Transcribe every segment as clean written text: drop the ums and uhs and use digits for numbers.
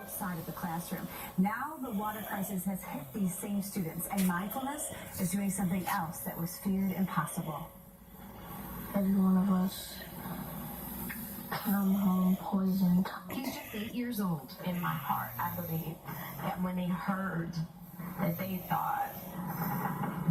outside of the classroom. Now the water crisis has hit these same students, and mindfulness is doing something else that was feared impossible. Every one of us come home poisoned. He's just 8 years old. In my heart, I believe that when they heard that, they thought,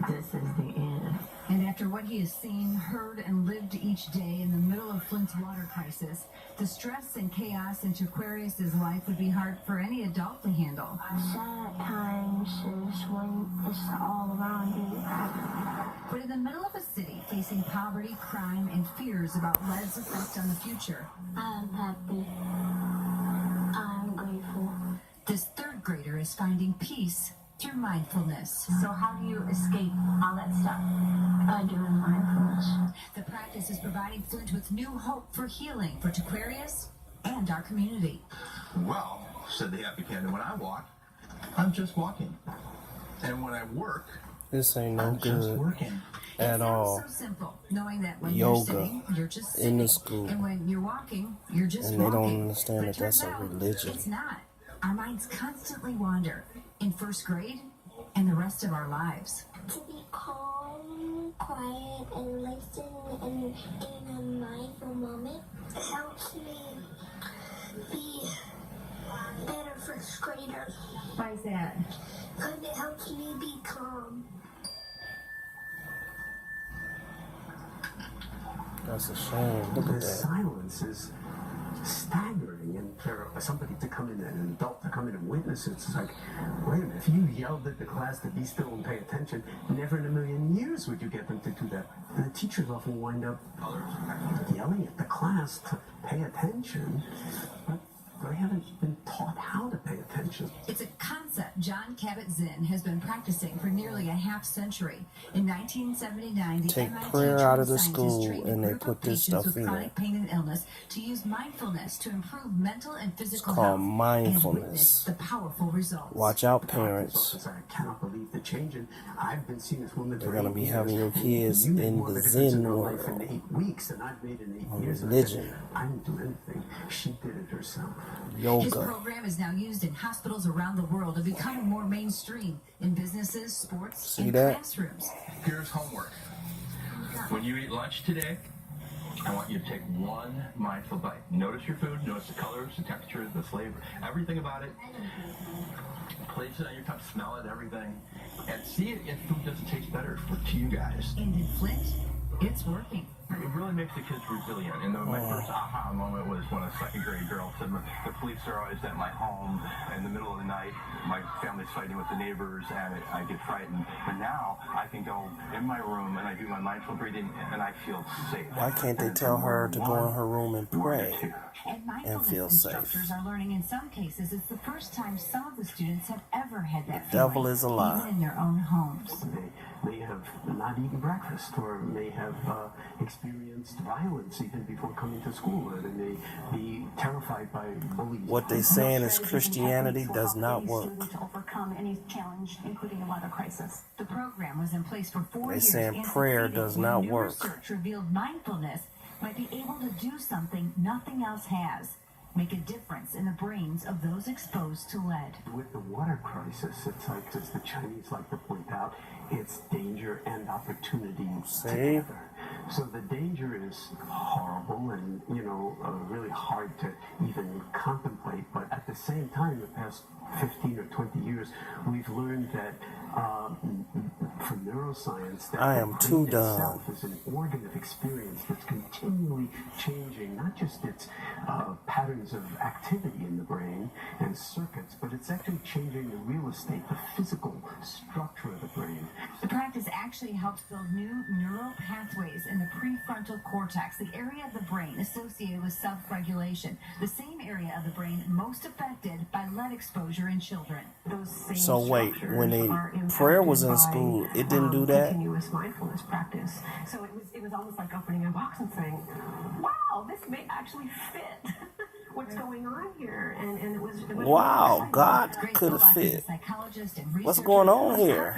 this is the end. And after what he has seen, heard, and lived each day in the middle of Flint's water crisis, the stress and chaos in Aquarius's life would be hard for any adult to handle. Sad times is when it's all around you. But in the middle of a city facing poverty, crime, and fears about lead's effect on the future, I'm happy. I'm grateful. this third grader is finding peace through mindfulness. So how do you escape all that stuff? I do mindfulness. The practice is providing Flint with new hope for healing for Aquarius and our community. Well, said the happy panda, when I walk, I'm just walking. And when I work, This ain't no I'm just good working. at all. It's so simple, knowing that when Yoga you're sitting, you're just sitting. in the school. And when you're walking, you're just And they walking. don't understand But that it that's turns a out religion. It's not. Our minds constantly wander in first grade and the rest of our lives. To be calm, quiet, and listen and in a mindful moment helps me be a better first grader. Why is that? Because it helps me be calm. That's a shame. Look The at that. silence is staggering, and for somebody to come in, an adult to come in and witness it, it's like, wait a minute, if you yelled at the class to be still and pay attention, never in a million years would you get them to do that. And the teachers often wind up yelling at the class to pay attention, but they haven't been taught how to pay attention. It's a concept John Kabat-Zinn has been practicing for nearly a half century. In 1979, the Take MIT prayer out of the scientists school trained a and they group put of this patients stuff with in chronic it. pain and illness to use mindfulness to improve mental and physical It's called health. mindfulness. And witness the powerful results. Watch out, parents. I cannot believe the change, and I've been seeing this woman They're for gonna 8 be years, having your and kids you made in more the of a difference in Zen her life world. in 8 weeks than I've made in 8 On years. And religion. I didn't do anything. She did it herself. His Yoga. program is now used in hospitals around the world and becoming more mainstream in businesses, sports, See and that? classrooms. Here's homework. When you eat lunch today, I want you to take one mindful bite. Notice your food, notice the colors, the texture, the flavor, everything about it. Place it on your tongue, smell it, everything, and see if food doesn't taste better to you guys. And in Flint, it's working. It really makes the kids resilient. And my first aha moment was when a second grade girl said, the police are always at my home in the middle of the night. My family's fighting with the neighbors and I get frightened. But now I can go in my room and I do my mindful breathing and I feel safe. Why can't they tell her to go in her room and pray? And mindfulness feel safe. instructors are learning in some cases it's the first time some of the students have ever had that The devil feeling, is a lie. even in their own homes. They may have not eaten breakfast, or may have experienced violence even before coming to school, or they may be terrified by bullies. What they saying is Christianity does not work. To overcome any challenge, including a water crisis. The program was in place for 4 They years. saying and prayer succeeded does when not new work. Research revealed mindfulness might be able to do something nothing else has. Make a difference in the brains of those exposed to lead. With the water crisis, it's like, as the Chinese like to point out, it's danger and opportunity together. So the danger is horrible and, really hard to even contemplate. But at the same time, the past 15 or 20 years, we've learned that from neuroscience that I am the too brain dumb. itself is an organ of experience that's continually changing, not just its patterns of activity in the brain and circuits, but it's actually changing the real estate, the physical structure of the brain. The practice actually helps build new neural pathways in the prefrontal cortex, the area of the brain associated with self-regulation, the same area of the brain most affected by lead exposure in children. Those same So wait, structures when are prayer was in impacted by, school, it didn't do that? Continuous mindfulness practice. So it was almost like opening a box and saying, "Wow, this may actually fit." what's going on here, and it was Wow, God could have fit. What's going on here?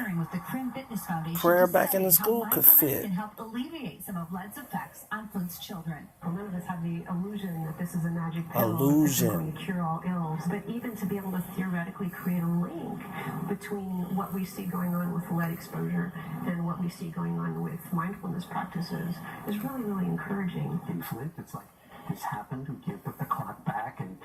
Prayer back in the school could fit. Can help alleviate some of lead's effects on Flint's children. None of us have the illusion that this is a magic pill Illusion. that's going to cure all ills, but even to be able to theoretically create a link between what we see going on with lead exposure and what we see going on with mindfulness practices is really, really encouraging. In Flint, it's like, this happened, we can't put the clock back and,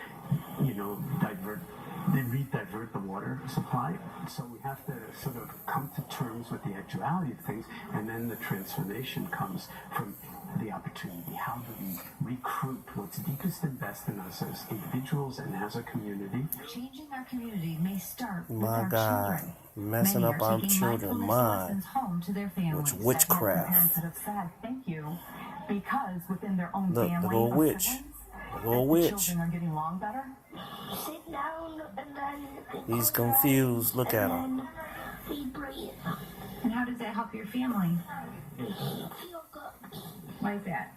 divert the water supply. So we have to sort of come to terms with the actuality of things, and then the transformation comes from the opportunity. How do we recruit what's deepest and best in us as individuals and as a community? Changing our community may start with My our God, children. messing Many up are our taking children' mindfulness mind. lessons home to their families. Which witchcraft. Parents that have said thank you because within their own Look, family, the little of witch. siblings, The little the witch. children are getting along better. Sit down and then. He's confused. Look at him. And we breathe. And how does that help your family? Feel good. Why is that?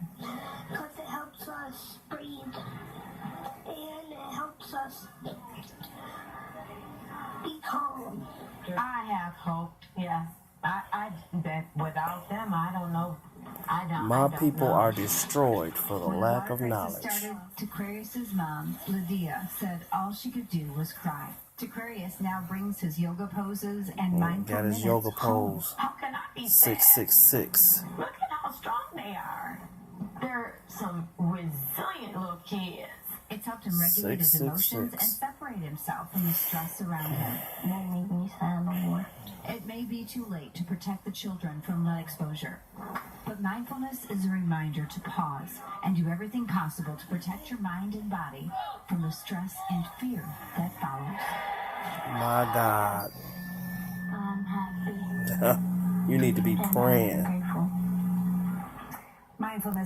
Because it helps us breathe. And it helps us be calm. I have hope. Yes. I that without them, I don't know. I My don't people know. are destroyed for the When lack the of water knowledge. crisis started, Tacrarius' mom, Lydia, said all she could do was cry. Tacrarius now brings his yoga poses and mindful Got his minutes yoga home. pose. How can I be sad? 666. Look at how strong they are. They're some resilient little kids. It's helped him regulate his emotions 666. and separate himself from the stress around him. Won't make me sad no more. It may be too late to protect the children from lead exposure, but mindfulness is a reminder to pause and do everything possible to protect your mind and body from the stress and fear that follows. My God. I'm happy. You need to be And I'm praying. grateful. Mindfulness